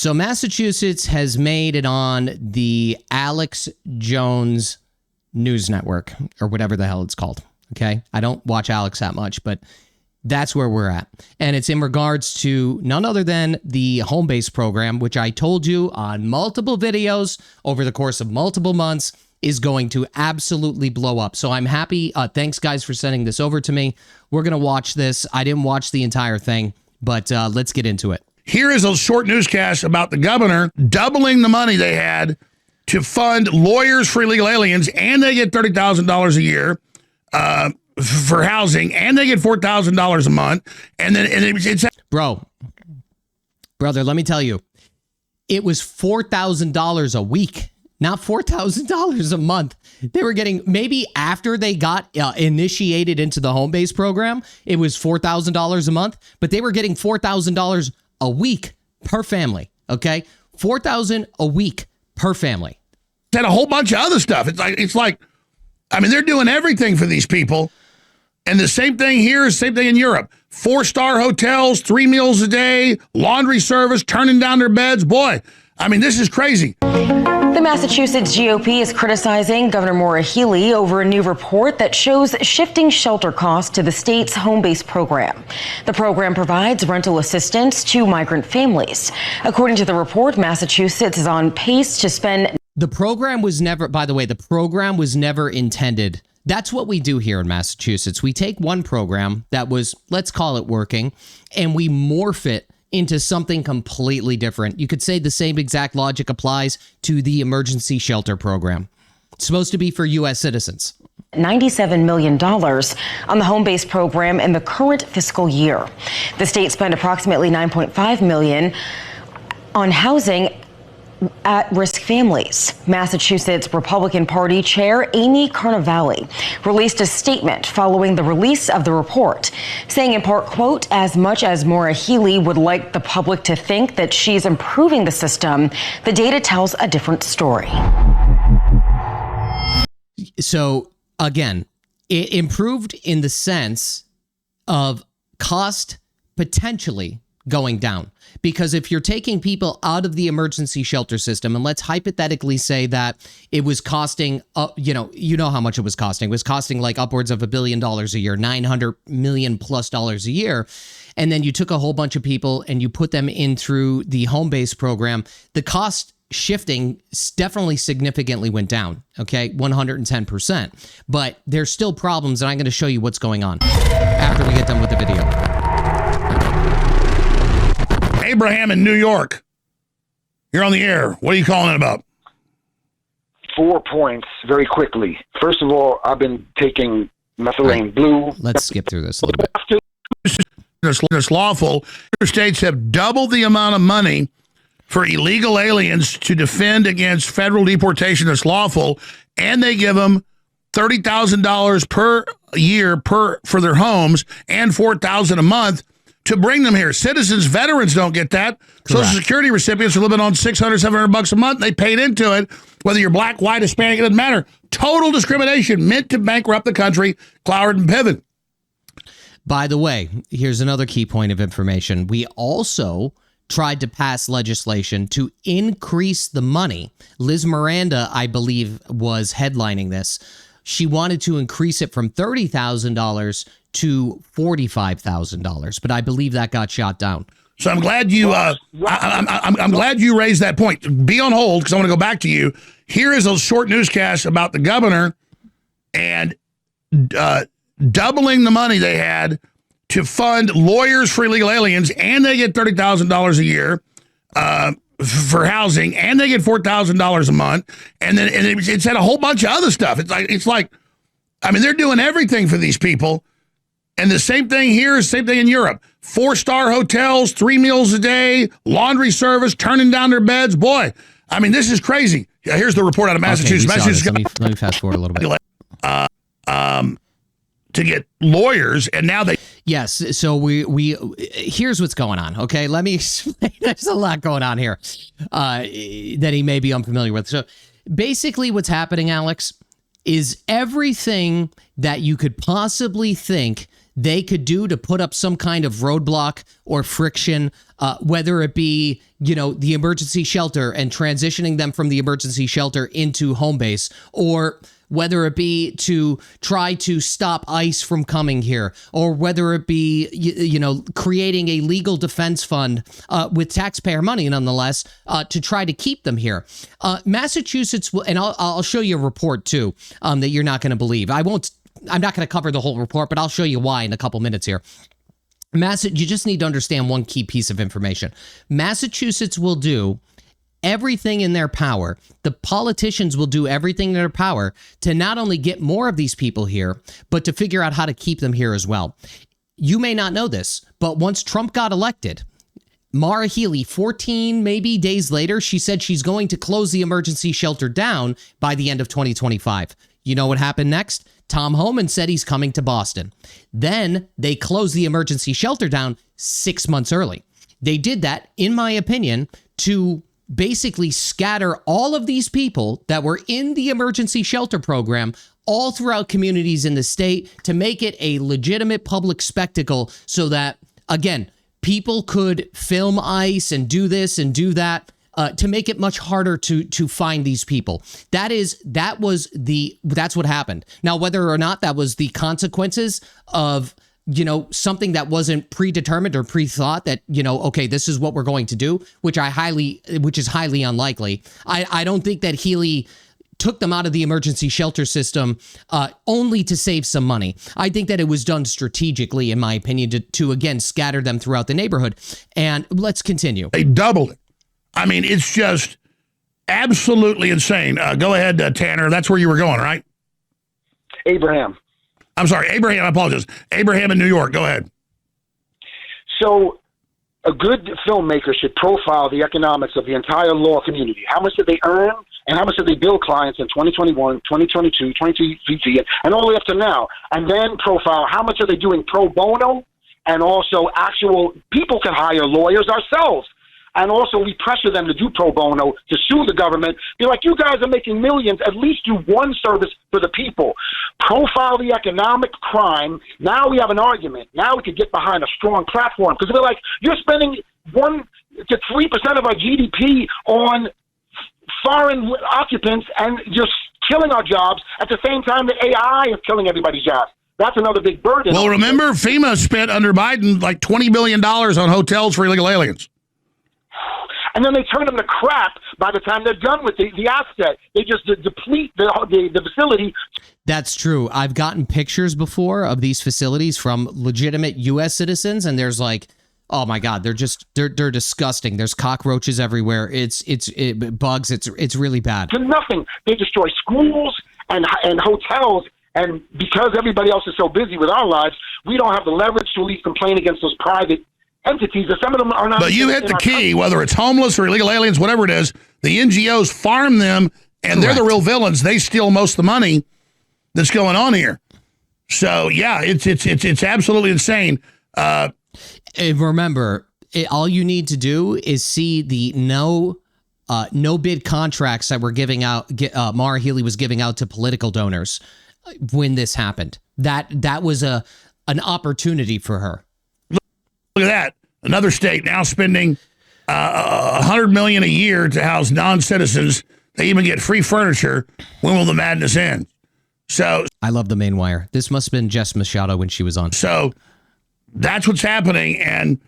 So Massachusetts has made it on the Alex Jones News Network, or whatever the hell it's called. Okay. I don't watch Alex that much, but that's where we're at. And it's in regards to none other than the HomeBASE program, which I told you on multiple videos over the course of multiple months is going to absolutely blow up. So I'm happy. Thanks, guys, for sending this over to me. We're going to watch this. I didn't watch the entire thing, but let's get into it. Here is a short newscast about the governor doubling the money they had to fund lawyers for illegal aliens, and they get $30,000 a year for housing, and they get $4,000 a month. And then it's brother, let me tell you, it was $4,000 a week, not $4,000 a month. They were getting, maybe after they got initiated into the HomeBASE program, it was $4,000 a month, but they were getting $4,000 a week per family. Okay, $4,000 a week per family. Had a whole bunch of other stuff. It's like, I mean, they're doing everything for these people. And the same thing here, same thing in Europe. 4-star hotels, 3 meals a day, laundry service, turning down their beds. Boy, I mean, this is crazy. The Massachusetts GOP is criticizing Governor Maura Healey over a new report that shows shifting shelter costs to the state's HomeBASE program. The program provides rental assistance to migrant families. According to the report, Massachusetts is on pace to spend... The program was never, by the way, the program was never intended. That's what we do here in Massachusetts. We take one program that was, let's call it working, and we morph it into something completely different. You could say the same exact logic applies to the emergency shelter program. It's supposed to be for U.S. citizens. $97 million on the HomeBASE program in the current fiscal year. The state spent approximately $9.5 million on housing at-risk families. Massachusetts Republican Party Chair Amy Carnevale released a statement following the release of the report, saying in part, quote, "As much as Maura Healey would like the public to think that she's improving the system, the data tells a different story." So again, it improved in the sense of cost potentially going down. Because if you're taking people out of the emergency shelter system, and let's hypothetically say that it was costing, you know how much it was costing. It was costing like upwards of $1 billion a year, $900 million plus a year. And then you took a whole bunch of people and you put them in through the HomeBASE program. The cost shifting definitely significantly went down, okay, 110%. But there's still problems, and I'm going to show you what's going on after we get done with the video. Abraham in New York. You're on the air. What are you calling it about? 4 points very quickly. First of all, I've been taking methylene blue. Let's skip through this a little bit. It's lawful. States have doubled the amount of money for illegal aliens to defend against federal deportation that's lawful, and they give them $30,000 per year for their homes and $4,000 a month to bring them here. Citizens, veterans don't get that. Correct. Social Security recipients are living on $600, $700 a month. They paid into it. Whether you're black, white, Hispanic, it doesn't matter. Total discrimination meant to bankrupt the country. Cloward and Piven. By the way, here's another key point of information. We also tried to pass legislation to increase the money. Liz Miranda, I believe, was headlining this. She wanted to increase it from $30,000 to $45,000, but I believe that got shot down. So I'm glad you I'm glad you raised that point. Be on hold because I want to go back to you. Here is a short newscast about the governor and doubling the money they had to fund lawyers for illegal aliens, and they get $30,000 a year for housing, and they get $4,000 a month, and then it's had a whole bunch of other stuff. It's like, I mean, they're doing everything for these people. And the same thing here, same thing in Europe. 4-star hotels, 3 meals a day, laundry service, turning down their beds. Boy, I mean, this is crazy. Here's the report out of Massachusetts. Okay, let me fast forward a little bit. To get lawyers, and now they... Yes, so we here's what's going on, okay? Let me explain. There's a lot going on here that he may be unfamiliar with. So basically what's happening, Alex, is everything that you could possibly think they could do to put up some kind of roadblock or friction, whether it be, the emergency shelter and transitioning them from the emergency shelter into home base, or whether it be to try to stop ICE from coming here, or whether it be, creating a legal defense fund with taxpayer money, nonetheless, to try to keep them here. Massachusetts, and I'll show you a report too that you're not going to believe. I'm not going to cover the whole report, but I'll show you why in a couple minutes here. You just need to understand one key piece of information. Massachusetts will do everything in their power. The politicians will do everything in their power to not only get more of these people here, but to figure out how to keep them here as well. You may not know this, but once Trump got elected, Maura Healey, 14 maybe days later, she said she's going to close the emergency shelter down by the end of 2025. You know what happened next? Tom Homan said he's coming to Boston. Then they closed the emergency shelter down 6 months early. They did that, in my opinion, to basically scatter all of these people that were in the emergency shelter program all throughout communities in the state to make it a legitimate public spectacle so that, again, people could film ICE and do this and do that to make it much harder to find these people. That's what happened. Now, whether or not that was the consequences of something that wasn't predetermined or pre-thought that, okay, this is what we're going to do, which is highly unlikely. I don't think that Healey took them out of the emergency shelter system only to save some money. I think that it was done strategically, in my opinion, to again, scatter them throughout the neighborhood. And let's continue. They doubled it. I mean, it's just absolutely insane. Go ahead, Tanner. That's where you were going, right? Abraham. I'm sorry, Abraham, I apologize. Abraham in New York, go ahead. So a good filmmaker should profile the economics of the entire law community. How much did they earn and how much did they bill clients in 2021, 2022, 2023, and all the way up to now? And then profile how much are they doing pro bono, and also actual people can hire lawyers ourselves. And also, we pressure them to do pro bono, to sue the government. Be like, you guys are making millions. At least do one service for the people. Profile the economic crime. Now we have an argument. Now we could get behind a strong platform. Because we're like, you're spending 1 to 3% of our GDP on foreign occupants and just killing our jobs at the same time that AI is killing everybody's jobs. That's another big burden. Well, remember, FEMA spent under Biden like $20 billion on hotels for illegal aliens. And then they turn them to crap by the time they're done with the asset. They just deplete the facility. That's true. I've gotten pictures before of these facilities from legitimate U.S. citizens, and there's like, oh my God, they're disgusting. There's cockroaches everywhere. It's bugs. It's really bad. To nothing. They destroy schools and hotels. And because everybody else is so busy with our lives, we don't have the leverage to at least complain against those private entities, that some of them are not. But you hit the key, whether it's homeless or illegal aliens, whatever it is, the NGOs farm them, and They're the real villains. They steal most of the money that's going on here. So yeah, it's absolutely insane. And remember, all you need to do is see the no bid contracts that were giving out. Maura Healey was giving out to political donors when this happened. That was an opportunity for her. Look at that. Another state now spending $100 million a year to house non-citizens. They even get free furniture. When will the madness end? So I love the main wire. This must have been Jess Machado when she was on. So that's what's happening, and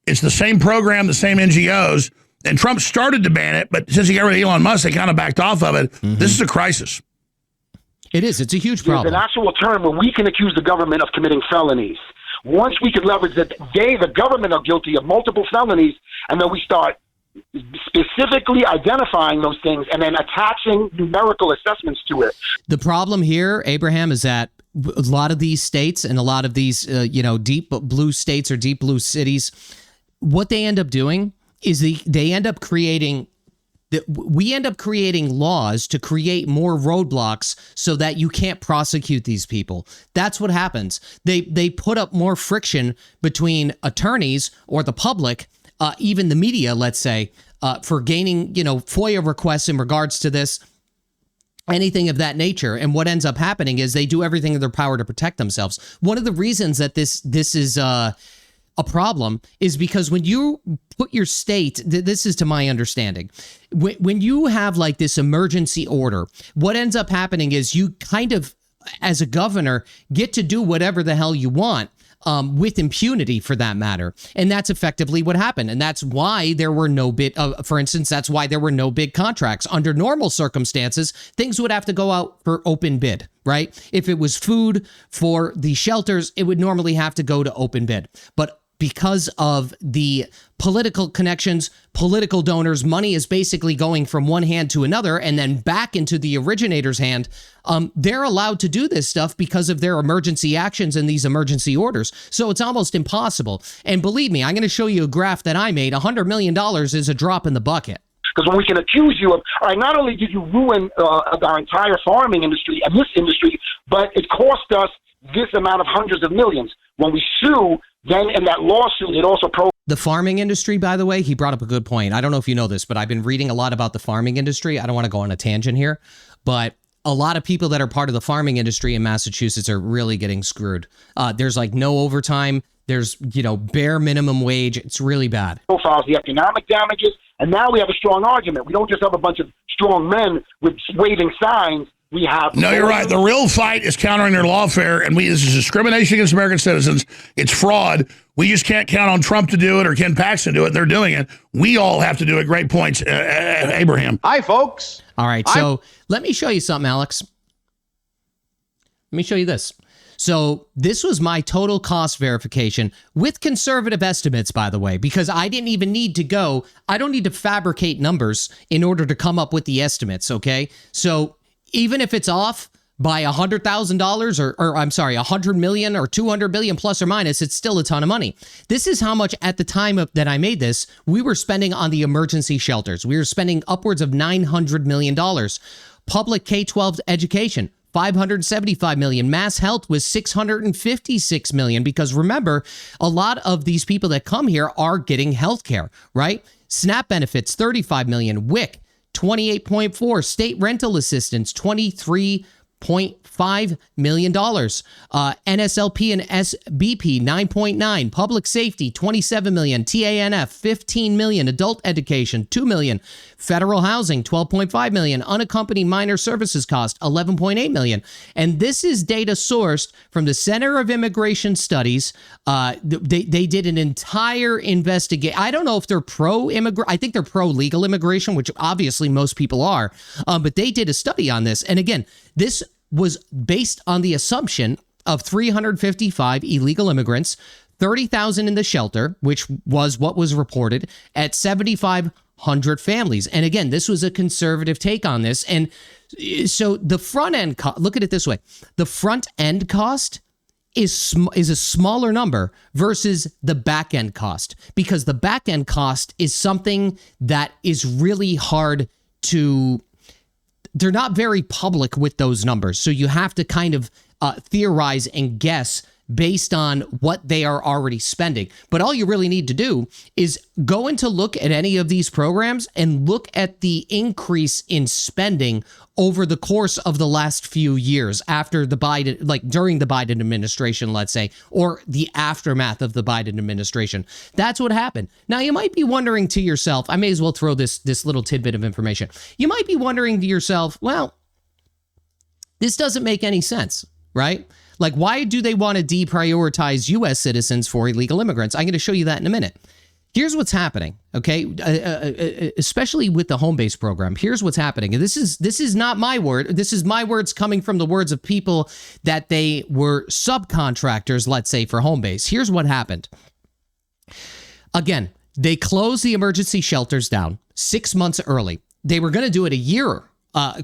it's the same program, the same NGOs. And Trump started to ban it, but since he got rid of Elon Musk, they kind of backed off of it. Mm-hmm. This is a crisis. It is. It's a huge problem. There's an actual term where we can accuse the government of committing felonies. Once we could leverage that the government are guilty of multiple felonies, and then we start specifically identifying those things and then attaching numerical assessments to it. The problem here, Abraham, is that a lot of these states and a lot of these, deep blue states or deep blue cities, what they end up doing is they end up creating we end up creating laws to create more roadblocks so that you can't prosecute these people. That's what happens. They put up more friction between attorneys or the public, even the media, let's say, for gaining, FOIA requests in regards to this. anything of that nature. And what ends up happening is they do everything in their power to protect themselves. One of the reasons that this is a problem is because when you put your state, this is to my understanding, when you have like this emergency order, what ends up happening is you kind of, as a governor, get to do whatever the hell you want. With impunity, for that matter. And that's effectively what happened. And that's why there were no for instance, that's why there were no big contracts. Under normal circumstances, things would have to go out for open bid, right? If it was food for the shelters, it would normally have to go to open bid. But because of the political connections, political donors, money is basically going from one hand to another and then back into the originator's hand. They're allowed to do this stuff because of their emergency actions and these emergency orders. So it's almost impossible. And believe me, I'm going to show you a graph that I made. $100 million is a drop in the bucket. Because when we can accuse you of, all right, not only did you ruin our entire farming industry and this industry, but it cost us this amount of hundreds of millions. When we sue, then in that lawsuit, it also the farming industry, by the way, he brought up a good point. I don't know if you know this, but I've been reading a lot about the farming industry. I don't want to go on a tangent here, but a lot of people that are part of the farming industry in Massachusetts are really getting screwed. There's like no overtime. There's, bare minimum wage. It's really bad. Profiles the economic damages, and now we have a strong argument. We don't just have a bunch of strong men with waving signs. We have no, you're right. The real fight is countering their lawfare, and this is discrimination against American citizens. It's fraud. We just can't count on Trump to do it or Ken Paxton to do it. They're doing it. We all have to do it. Great points, Abraham. Hi, folks. All right, so let me show you something, Alex. Let me show you this. So this was my total cost verification with conservative estimates, by the way, because I didn't even need to go. I don't need to fabricate numbers in order to come up with the estimates, okay? So even if it's off by $100,000 or I'm sorry, 100 million or 200 billion plus or minus, it's still a ton of money. This is how much at the time that I made this, we were spending on the emergency shelters. We were spending upwards of $900 million. Public K-12 education, $575 million. Mass health was $656 million, because remember, a lot of these people that come here are getting health care, right? SNAP benefits, $35 million. WIC, 28.4, state rental assistance, $23.5 million. NSLP and SBP, 9.9. Public safety, $27 million. TANF, $15 million. Adult education, $2 million. Federal housing, $12.5 million. Unaccompanied minor services cost, $11.8 million. And this is data sourced from the Center of Immigration Studies. They did an entire investigation. I don't know if they're pro-immigrant. I think they're pro-legal immigration, which obviously most people are. But they did a study on this. And again, this was based on the assumption of 355 illegal immigrants, 30,000 in the shelter, which was what was reported, at 7,500 families. And again, this was a conservative take on this. And so the front end, look at it this way. The front end cost is a smaller number versus the back end cost, because the back end cost is something that is really hard to, they're not very public with those numbers. So you have to kind of theorize and guess based on what they are already spending. But all you really need to do is go in to look at any of these programs and look at the increase in spending over the course of the last few years after the Biden, like during the Biden administration, let's say, or the aftermath of the Biden administration. That's what happened. Now, you might be wondering to yourself, I may as well throw this little tidbit of information. You might be wondering to yourself, well, this doesn't make any sense, right? Like, why do they want to deprioritize U.S. citizens for illegal immigrants? I'm going to show you that in a minute. Here's what's happening, okay? Especially with the HomeBASE program. Here's what's happening. And this is not my word. This is my words coming from the words of people that they were subcontractors, let's say, for HomeBASE. Here's what happened. Again, they closed the emergency shelters down 6 months early. They were going to do it a year.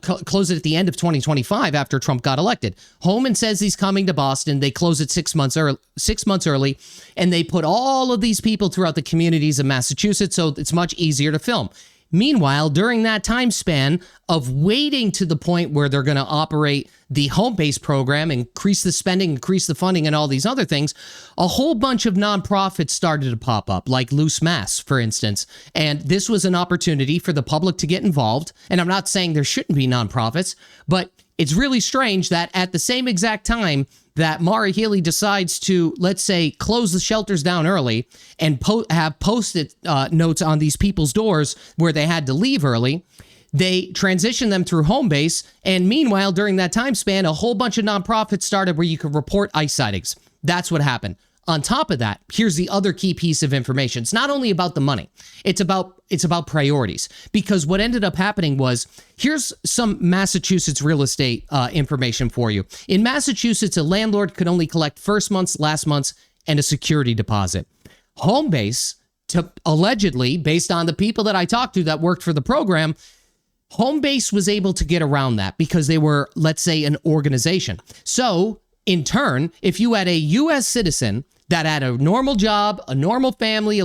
Close it at the end of 2025 after Trump got elected. Homan says he's coming to Boston. They close it 6 months early, and they put all of these people throughout the communities of Massachusetts, so it's much easier to film. Meanwhile, during that time span of waiting to the point where they're going to operate the HomeBASE program, increase the spending, increase the funding, and all these other things, a whole bunch of nonprofits started to pop up, like Loose Mass, for instance. And this was an opportunity for the public to get involved. And I'm not saying there shouldn't be nonprofits, but it's really strange that at the same exact time that Maura Healey decides to, let's say, close the shelters down early and have post-it notes on these people's doors where they had to leave early, they transition them through HomeBASE. And meanwhile, during that time span, a whole bunch of nonprofits started where you could report ICE sightings. That's what happened. On top of that, here's the other key piece of information. It's not only about the money, it's about priorities. Because what ended up happening was, here's some Massachusetts real estate information for you. In Massachusetts, a landlord could only collect first month's, last month's, and a security deposit. HomeBASE, allegedly, based on the people that I talked to that worked for the program, HomeBASE was able to get around that because they were, let's say, an organization. So, in turn, if you had a U.S. citizen that had a normal job, a normal family,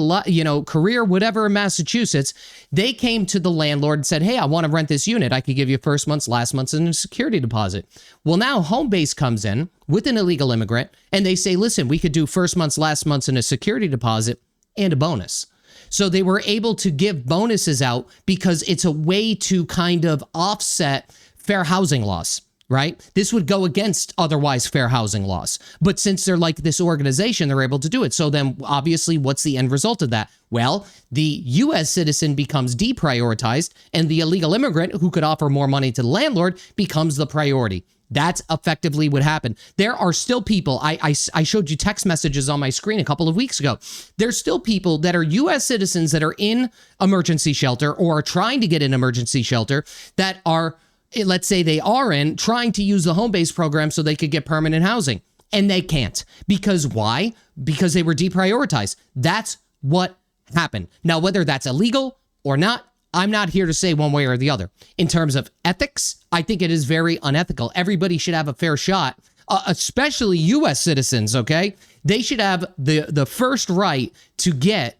career, whatever in Massachusetts, they came to the landlord and said, hey, I want to rent this unit. I could give you first month's, last month's, and a security deposit. Well, now HomeBASE comes in with an illegal immigrant, and they say, listen, we could do first month's, last month's, and a security deposit and a bonus. So they were able to give bonuses out because it's a way to kind of offset fair housing laws. Right? This would go against otherwise fair housing laws. But since they're like this organization, they're able to do it. So then obviously, what's the end result of that? Well, the U.S. citizen becomes deprioritized, and the illegal immigrant who could offer more money to the landlord becomes the priority. That's effectively what happened. There are still people, I showed you text messages on my screen a couple of weeks ago. There's still people that are U.S. citizens that are in emergency shelter or are trying to get an emergency shelter that are, let's say they are trying to use the HomeBASE program so they could get permanent housing. And they can't. Because why? Because they were deprioritized. That's what happened. Now, whether that's illegal or not, I'm not here to say one way or the other. In terms of ethics, I think it is very unethical. Everybody should have a fair shot, especially U.S. citizens, okay? They should have the first right to get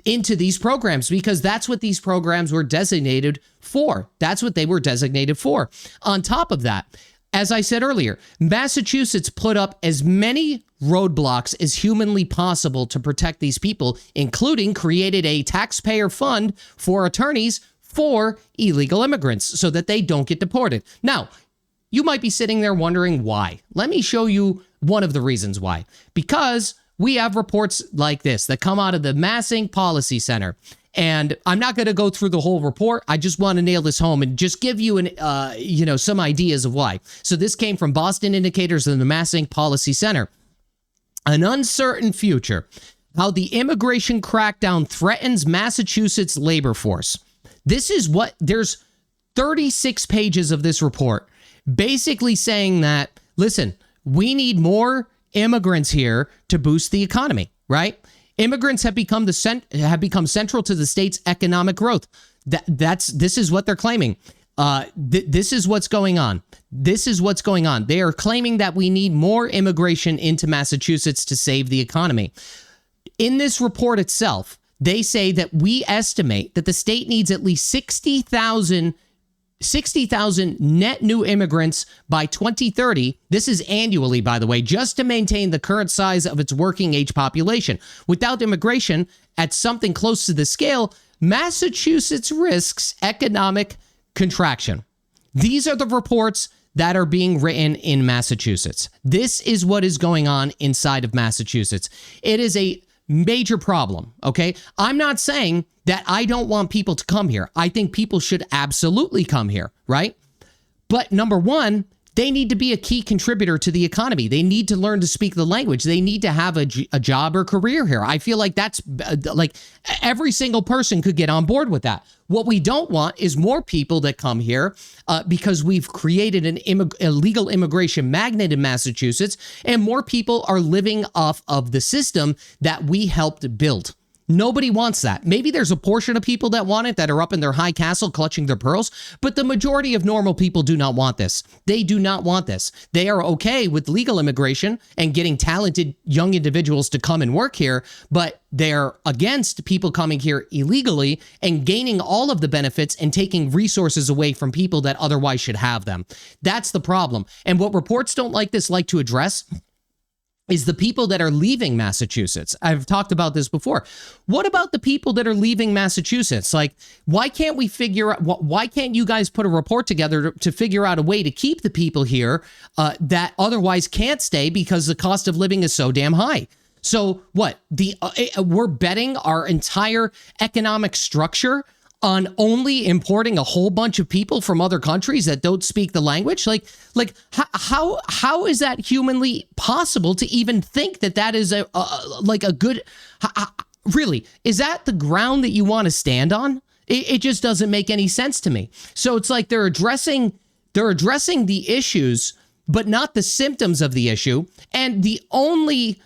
into these programs because that's what these programs were designated for. That's what they were designated for. On top of that, as I said earlier, Massachusetts put up as many roadblocks as humanly possible to protect these people, including created a taxpayer fund for attorneys for illegal immigrants so that they don't get deported. Now, you might be sitting there wondering why. Let me show you one of the reasons why. Because we have reports like this that come out of the Massing Policy Center. And I'm not going to go through the whole report. I just want to nail this home and just give you some ideas of why. So this came from Boston Indicators and the Massing Policy Center. An uncertain future. How the immigration crackdown threatens Massachusetts labor force. This is what, there's 36 pages of this report basically saying that, listen, we need more immigrants here to boost the economy, right? Immigrants have become central to the state's economic growth. This is what they're claiming. This is what's going on. This is what's going on. They are claiming that we need more immigration into Massachusetts to save the economy. In this report itself, they say that we estimate that the state needs at least 60,000 net new immigrants by 2030. This is annually, by the way, just to maintain the current size of its working age population. Without immigration at something close to the scale, Massachusetts risks economic contraction. These are the reports that are being written in Massachusetts. This is what is going on inside of Massachusetts. It is a major problem, okay? I'm not saying that I don't want people to come here. I think people should absolutely come here, right? But number one, they need to be a key contributor to the economy. They need to learn to speak the language. They need to have a job or career here. I feel like that's like every single person could get on board with that. What we don't want is more people that come here because we've created an illegal immigration magnet in Massachusetts, and more people are living off of the system that we helped build. Nobody wants that. Maybe there's a portion of people that want it, that are up in their high castle clutching their pearls, but the majority of normal people do not want this. They do not want this. They are okay with legal immigration and getting talented young individuals to come and work here, but they're against people coming here illegally and gaining all of the benefits and taking resources away from people that otherwise should have them. That's the problem. And what reports don't like to address is the people that are leaving Massachusetts. I've talked about this before. What about the people that are leaving Massachusetts? Like, why can't we figure out, why can't you guys put a report together to figure out a way to keep the people here that otherwise can't stay because the cost of living is so damn high? So what? We're betting our entire economic structure on only importing a whole bunch of people from other countries that don't speak the language? Like how is that humanly possible to even think that is a good, really, is that the ground that you want to stand on? It just doesn't make any sense to me. So it's like they're addressing the issues, but not the symptoms of the issue. And the only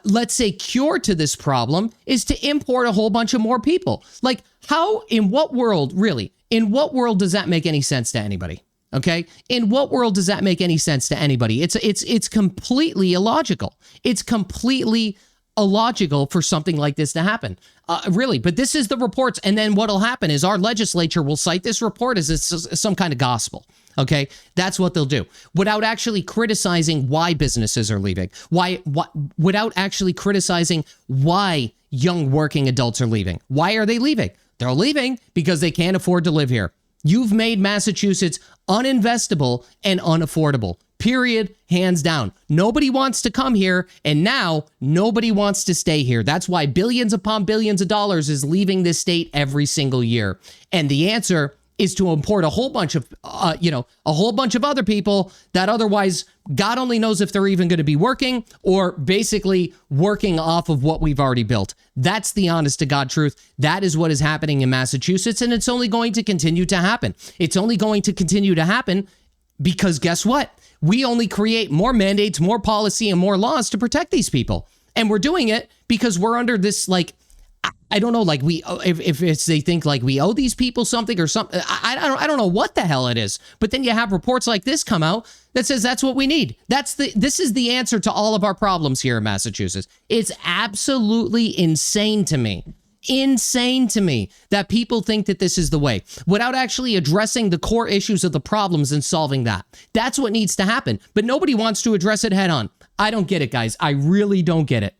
let's say cure to this problem is to import a whole bunch of more people. Like, how, in what world does that make any sense to anybody? Okay? In what world does that make any sense to anybody? It's completely illogical. It's completely illogical for something like this to happen. Really, but this is the reports, and then what'll happen is our legislature will cite this report as it's some kind of gospel. Okay, that's what they'll do without actually criticizing why businesses are leaving. Without actually criticizing why young working adults are leaving. Why are they leaving? They're leaving because they can't afford to live here. You've made Massachusetts uninvestable and unaffordable. Period. Hands down. Nobody wants to come here, and now nobody wants to stay here. That's why billions upon billions of dollars is leaving this state every single year. And the answer is to import a whole bunch of, other people that otherwise, God only knows if they're even going to be working or basically working off of what we've already built. That's the honest to God truth. That is what is happening in Massachusetts, and it's only going to continue to happen. It's only going to continue to happen because guess what? We only create more mandates, more policy, and more laws to protect these people. And we're doing it because we're under this, like, I don't know, like if they think like we owe these people something or something. I don't know what the hell it is. But then you have reports like this come out that says that's what we need. This is the answer to all of our problems here in Massachusetts. It's absolutely insane to me. Insane to me that people think that this is the way without actually addressing the core issues of the problems and solving that. That's what needs to happen. But nobody wants to address it head on. I don't get it, guys. I really don't get it.